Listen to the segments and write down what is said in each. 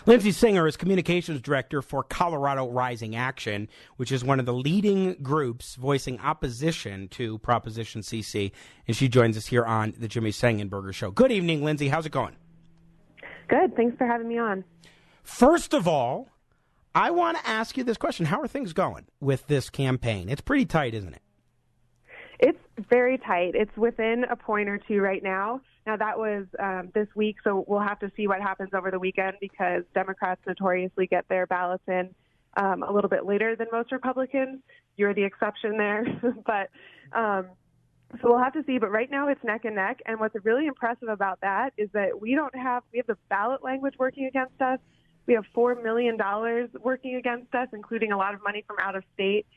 Lindsey Singer is Communications Director for Colorado Rising Action, which is one of the leading groups voicing opposition to Proposition CC, and she joins us here on the Jimmy Sengenberger Show. Good evening, Lindsey. How's it going? Good. Thanks for having me on. First of all, I want to ask you this question. How are things going with this campaign? It's pretty tight, isn't it? It's very tight. It's within a point or two right now. Now, that was this week, so we'll have to see what happens over the weekend because Democrats notoriously get their ballots in a little bit later than most Republicans. You're the exception there. But so we'll have to see. But right now it's neck and neck. And what's really impressive about that is that we have the ballot language working against us. We have $4 million working against us, including a lot of money from out of state.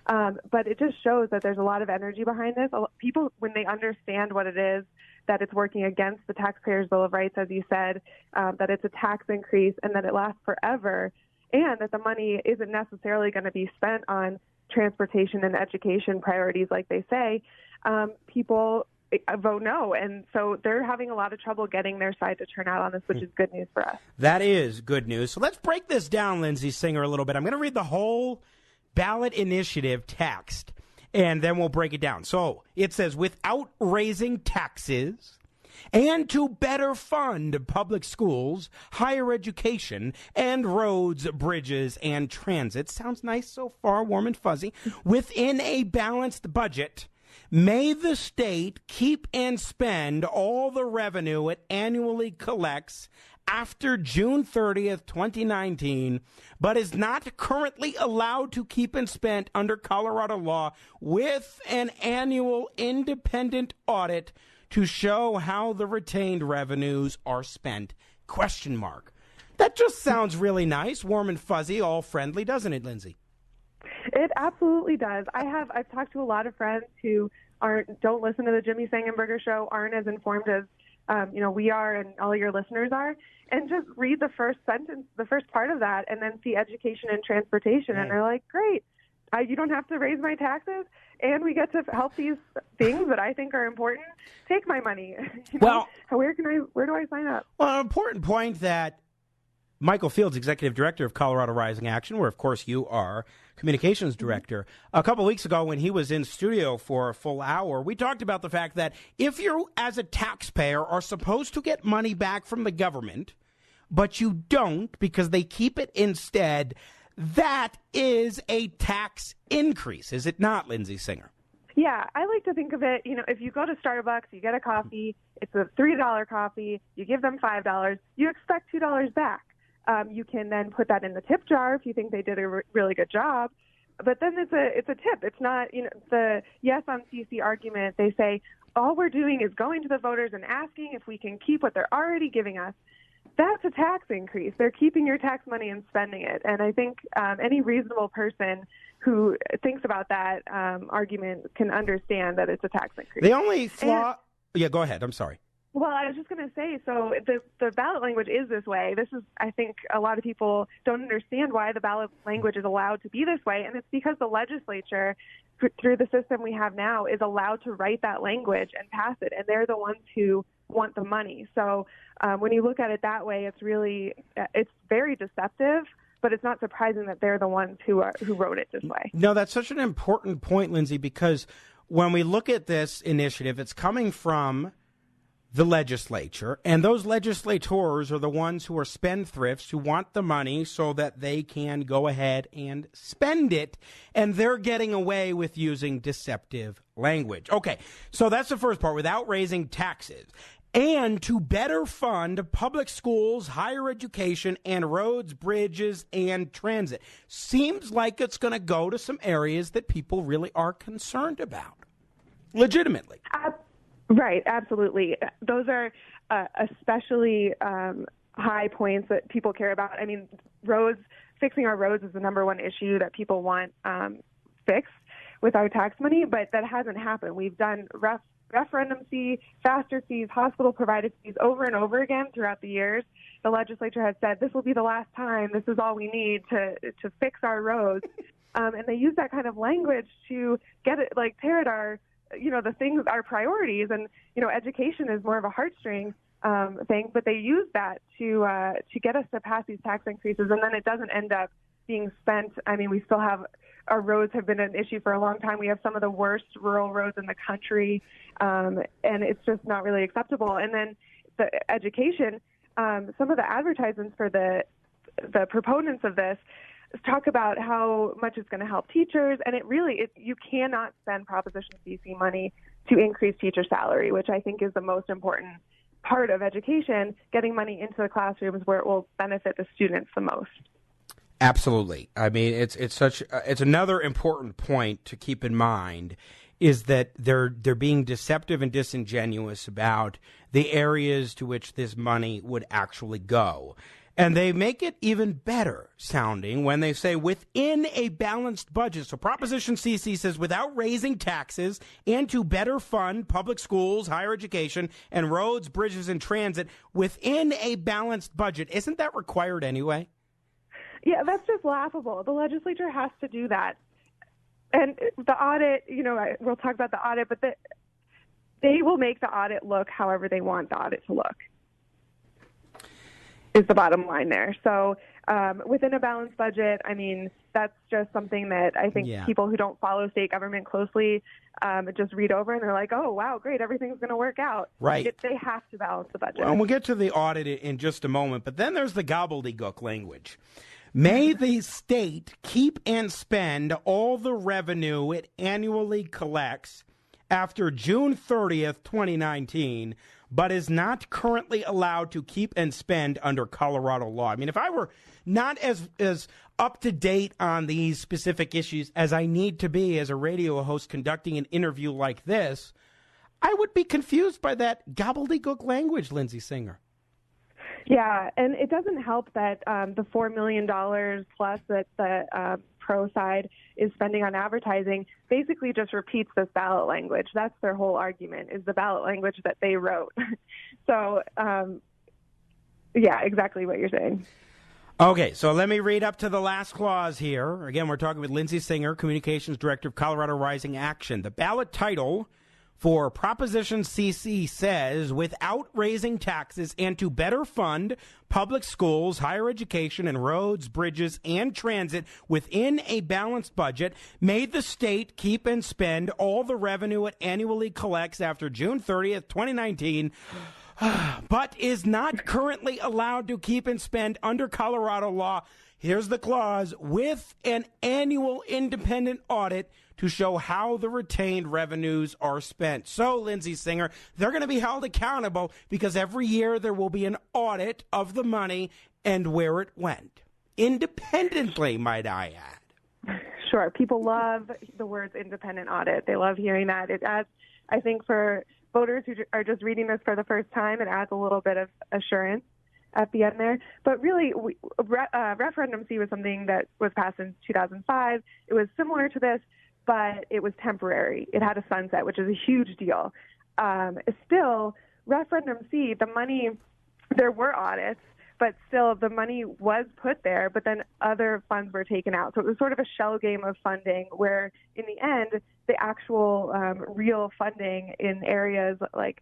But it just shows that there's a lot of energy behind this. People, when they understand what it is, that it's working against the Taxpayers' Bill of Rights, as you said, that it's a tax increase and that it lasts forever, and that the money isn't necessarily going to be spent on transportation and education priorities like they say, people vote no. And so they're having a lot of trouble getting their side to turn out on this, which is good news for us. That is good news. So let's break this down, Lindsey Singer, a little bit. I'm going to read the whole ballot initiative text, and then we'll break it down. So it says, without raising taxes and to better fund public schools, higher education, and roads, bridges, and transit. Sounds nice so far, warm and fuzzy. Within a balanced budget, may the state keep and spend all the revenue it annually collects after June 30th, 2019, but is not currently allowed to keep and spend under Colorado law with an annual independent audit to show how the retained revenues are spent, ? That just sounds really nice, warm and fuzzy, all friendly, doesn't it, Lindsey? It absolutely does. I've talked to a lot of friends who don't listen to the Jimmy Sengenberger Show, aren't as informed as we are and all your listeners are, and just read the first sentence, the first part of that, and then see education and transportation, and they're like, great, you don't have to raise my taxes, and we get to help these things that I think are important. Take my money. Well, where do I sign up? Well, an important point that Michael Fields, Executive Director of Colorado Rising Action, where, of course, you are Communications Director, a couple of weeks ago when he was in studio for a full hour, we talked about the fact that if you, as a taxpayer, are supposed to get money back from the government, but you don't because they keep it instead, that is a tax increase, is it not, Lindsey Singer? Yeah, I like to think of it, if you go to Starbucks, you get a coffee, it's a $3 coffee, you give them $5, you expect $2 back. You can then put that in the tip jar if you think they did a really good job. But then it's a tip. It's not, the yes on CC argument. They say all we're doing is going to the voters and asking if we can keep what they're already giving us. That's a tax increase. They're keeping your tax money and spending it. And I think any reasonable person who thinks about that argument can understand that it's a tax increase. The only flaw... Yeah, go ahead. I'm sorry. Well, I was just going to say, so the ballot language is this way. This is, I think, a lot of people don't understand why the ballot language is allowed to be this way, and it's because the legislature, through the system we have now, is allowed to write that language and pass it, and they're the ones who want the money. So when you look at it that way, it's very deceptive, but it's not surprising that they're the ones who wrote it this way. No, that's such an important point, Lindsey, because when we look at this initiative, it's coming from the legislature, and those legislators are the ones who are spendthrifts who want the money so that they can go ahead and spend it, and they're getting away with using deceptive language. Okay, so that's the first part, without raising taxes. And to better fund public schools, higher education, and roads, bridges, and transit. Seems like it's going to go to some areas that people really are concerned about, legitimately. Right, absolutely. Those are especially high points that people care about. I mean, fixing our roads is the number one issue that people want fixed with our tax money, but that hasn't happened. We've done referendum fee, faster fees, hospital-provided fees over and over again throughout the years. The legislature has said this will be the last time. This is all we need to fix our roads. And they use that kind of language to get it, tear at our the things, our priorities. And, education is more of a heartstring thing, but they use that to get us to pass these tax increases, and then it doesn't end up being spent. I mean, we still have our roads have been an issue for a long time. We have some of the worst rural roads in the country, and it's just not really acceptable. And then the education, some of the advertisements for the proponents of this talk about how much it's going to help teachers, and you cannot spend Proposition CC money to increase teacher salary, which I think is the most important part of education, getting money into the classrooms where it will benefit the students the most. Absolutely. I mean, it's another important point to keep in mind is that they're being deceptive and disingenuous about the areas to which this money would actually go. And they make it even better sounding when they say within a balanced budget. So Proposition CC says without raising taxes and to better fund public schools, higher education, and roads, bridges, and transit within a balanced budget. Isn't that required anyway? Yeah, that's just laughable. The legislature has to do that. And the audit, we'll talk about the audit, but they will make the audit look however they want the audit to look, is the bottom line there. So within a balanced budget, I mean, that's just something that I think people who don't follow state government closely just read over and they're like, oh, wow, great, everything's going to work out. Right. They have to balance the budget. Well, and we'll get to the audit in just a moment, but then there's the gobbledygook language. May the state keep and spend all the revenue it annually collects after June 30th, 2019, but is not currently allowed to keep and spend under Colorado law. I mean, if I were not as up to date on these specific issues as I need to be as a radio host conducting an interview like this, I would be confused by that gobbledygook language, Lindsey Singer. Yeah, and it doesn't help that the $4 million plus that the pro side is spending on advertising basically just repeats this ballot language. That's their whole argument, is the ballot language that they wrote. So, yeah, exactly what you're saying. Okay, so let me read up to the last clause here. Again, we're talking with Lindsey Singer, Communications Director of Colorado Rising Action. The ballot title for Proposition CC says, without raising taxes and to better fund public schools, higher education, and roads, bridges, and transit within a balanced budget, may the state keep and spend all the revenue it annually collects after June 30th, 2019, but is not currently allowed to keep and spend under Colorado law. Here's the clause, with an annual independent audit to show how the retained revenues are spent. So, Lindsey Singer, they're going to be held accountable because every year there will be an audit of the money and where it went. Independently, might I add. Sure. People love the words independent audit. They love hearing that. It adds, I think, for voters who are just reading this for the first time, it adds a little bit of assurance at the end there. But really, Referendum C was something that was passed in 2005. It was similar to this, but it was temporary. It had a sunset, which is a huge deal. Still, Referendum C, the money, there were audits, but still the money was put there, but then other funds were taken out. So it was sort of a shell game of funding where, in the end, the actual real funding in areas like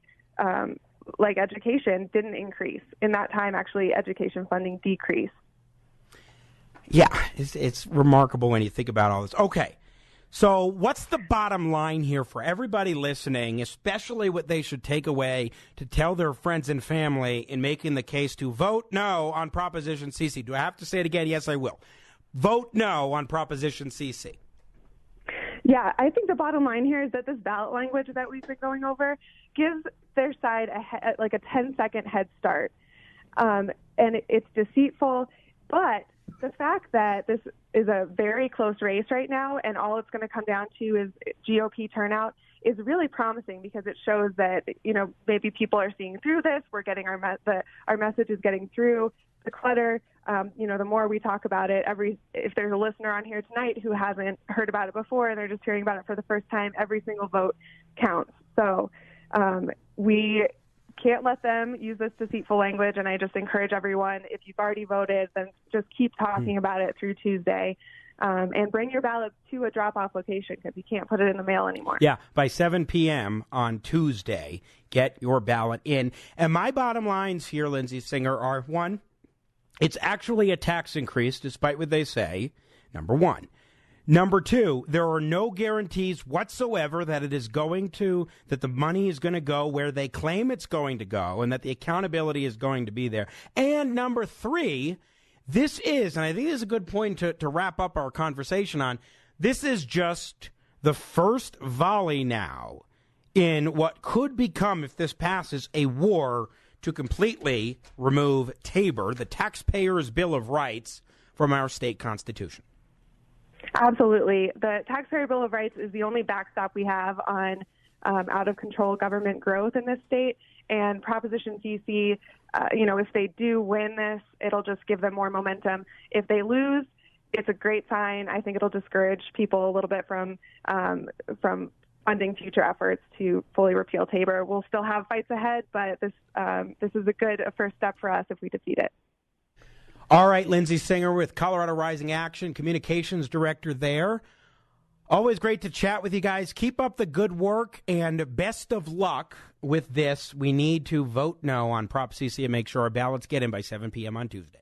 education didn't increase. In that time, actually, education funding decreased. Yeah, it's remarkable when you think about all this. Okay. So what's the bottom line here for everybody listening, especially what they should take away to tell their friends and family in making the case to vote no on Proposition CC? Do I have to say it again? Yes, I will. Vote no on Proposition CC. Yeah, I think the bottom line here is that this ballot language that we've been going over gives their side a 10-second head start. And it's deceitful, but the fact that this is a very close race right now and all it's going to come down to is GOP turnout is really promising because it shows that, maybe people are seeing through this. We're getting our message is getting through. The clutter, the more we talk about it, if there's a listener on here tonight who hasn't heard about it before and they're just hearing about it for the first time, every single vote counts. So we can't let them use this deceitful language, and I just encourage everyone, if you've already voted, then just keep talking about it through Tuesday. and bring your ballots to a drop-off location because you can't put it in the mail anymore. Yeah, by 7 p.m. on Tuesday, get your ballot in. And my bottom lines here, Lindsey Singer, are, one, it's actually a tax increase, despite what they say, number one. Number two, there are no guarantees whatsoever that that the money is going to go where they claim it's going to go and that the accountability is going to be there. And number three, this is, and I think this is a good point to wrap up our conversation on, this is just the first volley now in what could become, if this passes, a war to completely remove TABOR, the Taxpayers' Bill of Rights, from our state constitution. Absolutely. The Taxpayer Bill of Rights is the only backstop we have on out-of-control government growth in this state. And Proposition CC, if they do win this, it'll just give them more momentum. If they lose, it's a great sign. I think it'll discourage people a little bit from funding future efforts to fully repeal TABOR. We'll still have fights ahead, but this is a first step for us if we defeat it. All right, Lindsey Singer with Colorado Rising Action, Communications Director there. Always great to chat with you guys. Keep up the good work, and best of luck with this. We need to vote no on Prop CC and make sure our ballots get in by 7 p.m. on Tuesday.